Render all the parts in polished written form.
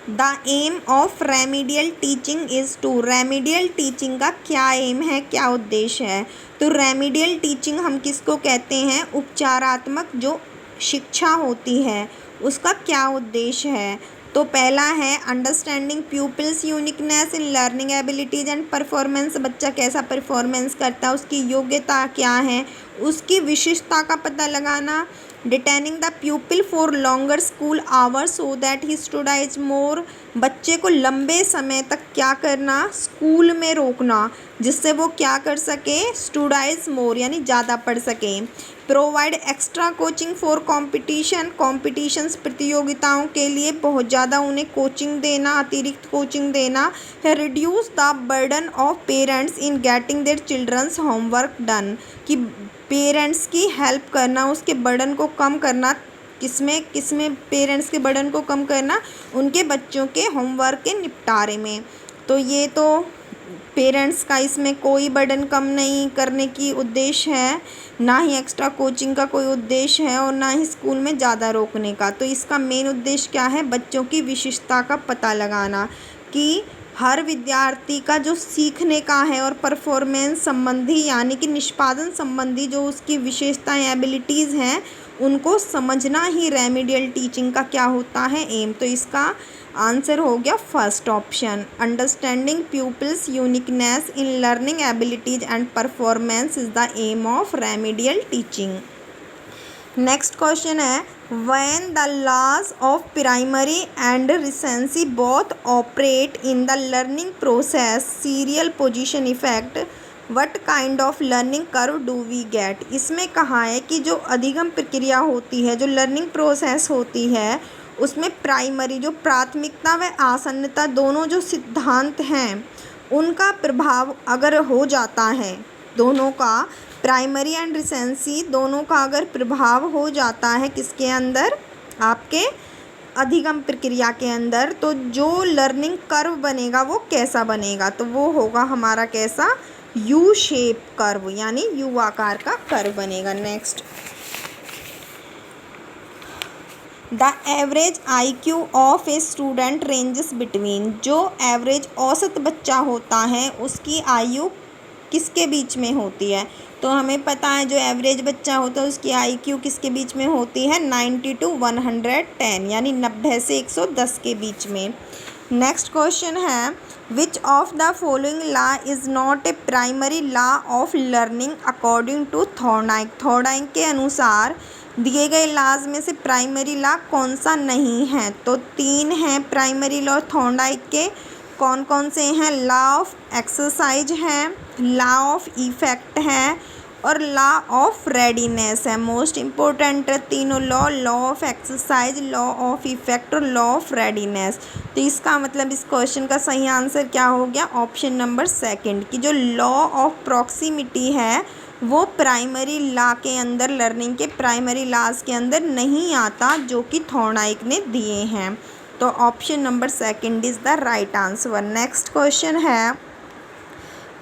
The aim of remedial teaching is to, remedial teaching का क्या M है, क्या उद्देश्य है? तो रेमीडियल टीचिंग हम किसको कहते हैं? उपचारात्मक जो शिक्षा होती है उसका क्या उद्देश्य है? तो पहला है understanding pupils uniqueness in learning abilities and performance, बच्चा कैसा परफॉर्मेंस करता है, उसकी योग्यता क्या है, उसकी विशिष्टता का पता लगाना। Detaining the pupil for longer school hours so that he studies more, बच्चे को लंबे समय तक क्या करना, स्कूल में रोकना, जिससे वो क्या कर सके, स्टडीज मोर यानी ज़्यादा पढ़ सके। Provide extra coaching for competition, competitions प्रतियोगिताओं के लिए बहुत ज़्यादा उन्हें कोचिंग देना, अतिरिक्त कोचिंग देना। Reduce the burden of parents in getting their children's homework done, कि पेरेंट्स की हेल्प करना, उसके बर्डन को कम करना। किसमें पेरेंट्स के बर्डन को कम करना, उनके बच्चों के होमवर्क के निपटारे में। तो ये तो पेरेंट्स का इसमें कोई बर्डन कम नहीं करने की उद्देश्य है, ना ही एक्स्ट्रा कोचिंग का कोई उद्देश्य है और ना ही स्कूल में ज़्यादा रोकने का। तो इसका मेन उद्देश्य क्या है, बच्चों की विशिष्टता का पता लगाना, कि हर विद्यार्थी का जो सीखने का है और परफॉर्मेंस संबंधी यानी कि निष्पादन संबंधी जो उसकी विशेषताएं एबिलिटीज़ हैं उनको समझना ही रेमीडियल टीचिंग का क्या होता है, एम। तो इसका आंसर हो गया first option, understanding pupils uniqueness in learning abilities and performance is the aim of remedial teaching. Next question है, when the laws of primary and recency both operate in the learning process serial position effect, what kind of learning curve do we get. इसमें कहा है कि जो अधिगम प्रक्रिया होती है, जो लर्निंग प्रोसेस होती है, उसमें प्राइमरी जो प्राथमिकता व आसन्नता दोनों जो सिद्धांत हैं उनका प्रभाव अगर हो जाता है, दोनों का प्राइमरी एंड रिसेंसी दोनों का अगर प्रभाव हो जाता है किसके अंदर, आपके अधिगम प्रक्रिया के अंदर, तो जो लर्निंग कर्व बनेगा वो कैसा बनेगा, तो वो होगा हमारा कैसा, यू शेप कर्व यानी यू आकार का कर्व बनेगा। Next, the average IQ of a student ranges between, जो एवरेज औसत बच्चा होता है उसकी आयु किसके बीच में होती है, तो हमें पता है जो एवरेज बच्चा होता है उसकी IQ किसके बीच में होती है, 90 to 110 यानी 90 से 110 के बीच में। नेक्स्ट क्वेश्चन है, which of the following law is not a primary law of learning according to Thorndike, Thorndike के अनुसार दिए गए लॉज में से प्राइमरी लॉ कौन सा नहीं है, तो 3 हैं प्राइमरी लॉ थॉर्नडाइक के, कौन कौन से हैं, लॉ ऑफ एक्सरसाइज है, लॉ ऑफ इफेक्ट है और लॉ ऑफ रेडीनेस है। मोस्ट इम्पोर्टेंट तीनों law, law of exercise, law of effect और लॉ ऑफ रेडीनेस। तो इसका मतलब इस क्वेश्चन का सही आंसर क्या हो गया, ऑप्शन नंबर सेकंड, कि जो लॉ ऑफ प्रॉक्सिमिटी है वो प्राइमरी लॉ के अंदर, लर्निंग के प्राइमरी लॉज के अंदर नहीं आता, जो कि थॉर्नडाइक ने दिए हैं। तो option number second is the right answer. Next question है,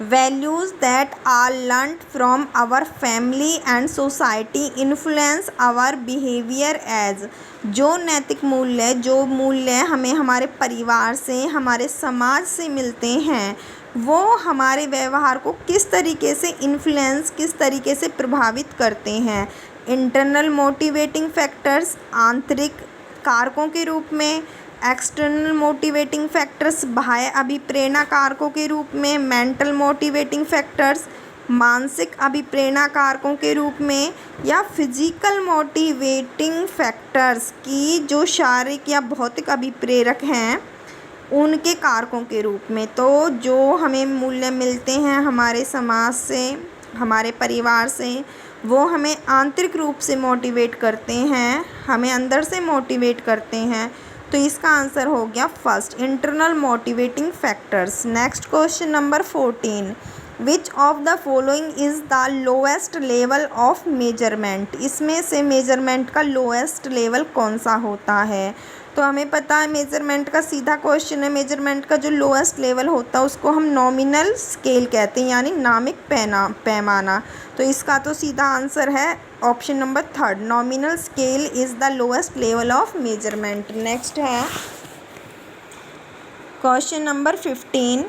values that are learned from our family and society influence our behaviour as, जो नैतिक मूल्य, जो मूल्य हमें हमारे परिवार से, हमारे समाज से मिलते हैं, वो हमारे व्यवहार को किस तरीके से इन्फ्लुएंस, किस तरीके से प्रभावित करते हैं। इंटरनल मोटिवेटिंग फैक्टर्स, आंतरिक कारकों के रूप में, एक्सटर्नल मोटिवेटिंग फैक्टर्स, बाह्य अभिप्रेरणा कारकों के रूप में, मेंटल मोटिवेटिंग फैक्टर्स, मानसिक अभिप्रेरणा कारकों के रूप में, या फिजिकल मोटिवेटिंग फैक्टर्स की जो शारीरिक या भौतिक अभिप्रेरक हैं उनके कारकों के रूप में। तो जो हमें मूल्य मिलते हैं हमारे समाज से, हमारे परिवार से, वो हमें आंतरिक रूप से मोटिवेट करते हैं, हमें अंदर से मोटिवेट करते हैं। तो इसका आंसर हो गया first, internal motivating factors. Next question number 14, which of the following is the lowest level of measurement, इसमें से मेजरमेंट का लोएस्ट लेवल कौन सा होता है। तो हमें पता है मेजरमेंट का सीधा क्वेश्चन है, मेजरमेंट का जो लोएस्ट लेवल होता है उसको हम नॉमिनल स्केल कहते हैं, यानी नामिक पैमाना। तो इसका तो सीधा आंसर है option number third, nominal scale is the lowest level of measurement. Next है, question number 15,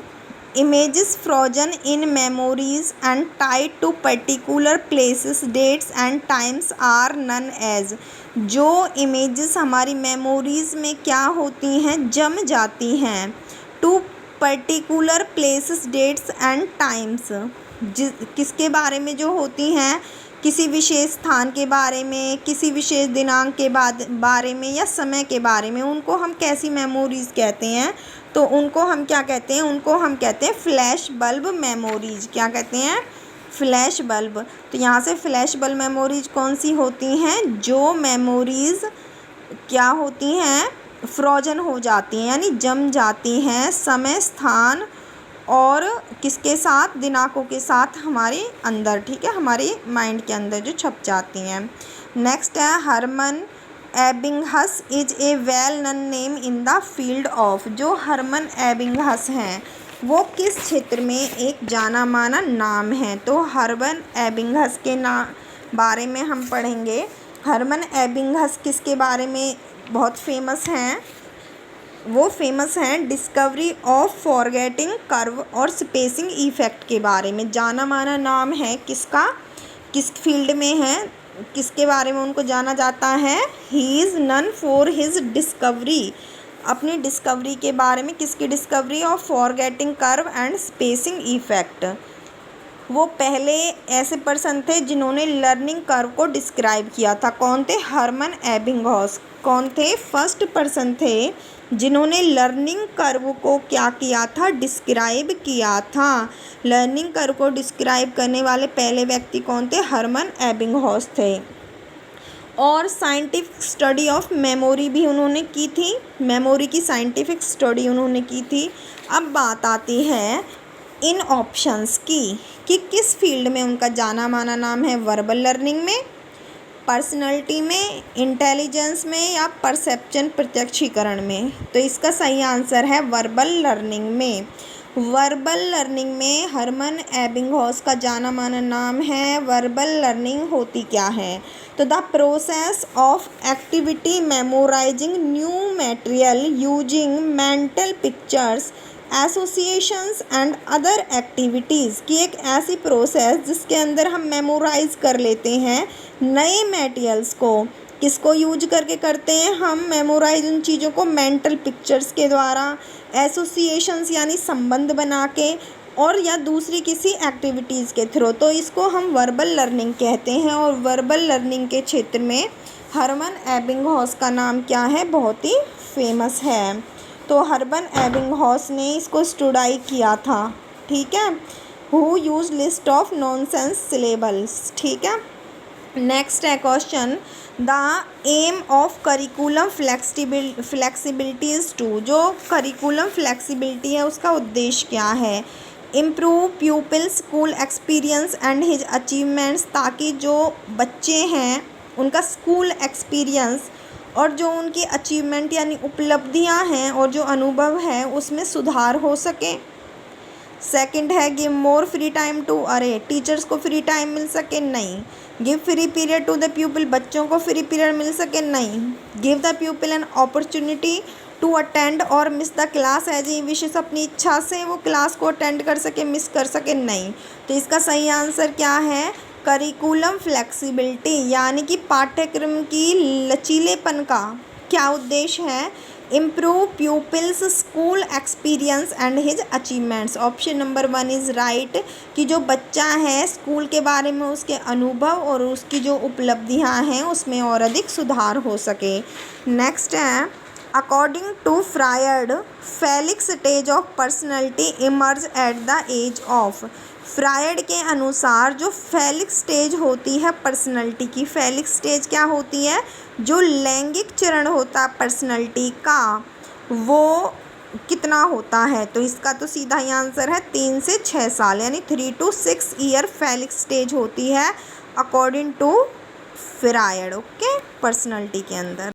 images frozen in memories and tied to particular places, dates and times are known as। जो images हमारी memories में क्या होती हैं, जम जाती हैं, to particular places, dates and times, किसके बारे में जो होती हैं, किसी विशेष स्थान के बारे में, किसी विशेष दिनांक के बारे में या समय के बारे में, उनको हम कैसी मेमोरीज़ कहते हैं, तो उनको हम क्या कहते हैं, उनको हम कहते हैं फ्लैश बल्ब मेमोरीज। क्या कहते हैं, फ्लैश बल्ब। तो यहाँ से फ्लैश बल्ब मेमोरीज कौन सी होती हैं, जो मेमोरीज क्या होती हैं, फ्रोजन हो जाती हैं यानी जम जाती हैं समय, स्थान और किसके साथ, दिनांकों के साथ हमारे अंदर, ठीक है, हमारे माइंड के अंदर जो छप जाती हैं। नेक्स्ट है Hermann Ebbinghaus is a well known name in the field of. जो हरमन एबिंगहस हैं वो किस क्षेत्र में एक जाना माना नाम है, तो हरमन एबिंगहस के बारे में हम पढ़ेंगे। हरमन एबिंगहस किसके बारे में बहुत फेमस हैं, वो फेमस हैं डिस्कवरी ऑफ फॉरगेटिंग कर्व और स्पेसिंग इफेक्ट के बारे में। जाना माना नाम है किसका, किस फील्ड में है, किसके बारे में उनको जाना जाता है, he is known for his discovery, अपनी डिस्कवरी के बारे में, किसकी discovery of forgetting curve and spacing effect. वो पहले ऐसे पर्सन थे जिन्होंने लर्निंग कर्व को डिस्क्राइब किया था। कौन थे, हरमन एबिंगहस। कौन थे, फर्स्ट पर्सन थे जिन्होंने लर्निंग कर्व को क्या किया था, डिस्क्राइब किया था। लर्निंग कर्व को डिस्क्राइब करने वाले पहले व्यक्ति कौन थे, हरमन एबिंगहस थे। और साइंटिफिक स्टडी ऑफ मेमोरी भी उन्होंने की थी, मेमोरी की साइंटिफिक स्टडी उन्होंने की थी। अब बात आती है इन ऑप्शंस की कि किस फील्ड में उनका जाना माना नाम है, वर्बल लर्निंग में, पर्सनैलिटी में, इंटेलिजेंस में या परसेप्शन प्रत्यक्षीकरण में। तो इसका सही आंसर है वर्बल लर्निंग में। वर्बल लर्निंग में हरमन एबिंगहस का जाना माना नाम है। वर्बल लर्निंग होती क्या है, तो the process of activity memorising new material using mental pictures associations and other activities की एक ऐसी प्रोसेस जिसके अंदर हम मेमोराइज कर लेते हैं नए मटेरियल्स को। किसको यूज करके करते हैं हम मेमोराइज, उन चीज़ों को मेंटल पिक्चर्स के द्वारा, एसोसिएशंस यानी संबंध बना के, और या दूसरी किसी एक्टिविटीज़ के थ्रू। तो इसको हम वर्बल लर्निंग कहते हैं। और वर्बल लर्निंग के क्षेत्र में हरमन एबिंगहस का नाम क्या है, बहुत ही फेमस है। तो हरमन एबिंगहस ने इसको स्टडी किया था, ठीक है। Who use list of nonsense syllables, ठीक है। नेक्स्ट है question, the aim of curriculum flexibility is to. जो करिकुलम फ्लेक्सिबिलिटी है उसका उद्देश्य क्या है, improve pupil school experience and his achievements, ताकि जो बच्चे हैं उनका स्कूल एक्सपीरियंस और जो उनकी अचीवमेंट यानी उपलब्धियां हैं और जो अनुभव है उसमें सुधार हो सके। सेकंड है give more free time to, अरे टीचर्स को फ्री टाइम मिल सके, नहीं। Give free period to the pupil, बच्चों को फ्री पीरियड मिल सके, नहीं। Give the pupil an opportunity to attend और miss the class as he wishes, अपनी इच्छा से वो क्लास को अटेंड कर सके, मिस कर सके, नहीं। तो इसका सही आंसर क्या है, करिकुलम फ्लेक्सिबिलिटी, यानी कि पाठ्यक्रम की लचीलेपन का क्या उद्देश्य है, improve pupils school experience and his achievements. Option number 1 is right, कि जो बच्चा है स्कूल के बारे में उसके अनुभव और उसकी जो उपलब्धियां हैं उसमें और अधिक सुधार हो सके। नेक्स्ट है, according to Freud phallic stage of personality emerge at the age of. Freud के अनुसार जो फेलिक स्टेज होती है पर्सनैलिटी की, फेलिक स्टेज क्या होती है, जो लैंगिक चरण होता है पर्सनैलिटी का, वो कितना होता है, तो इसका तो सीधा ही आंसर है 3 से 6 साल, यानी 3 to 6 ईयर फेलिक स्टेज होती है according to Freud, okay, personality के अंदर।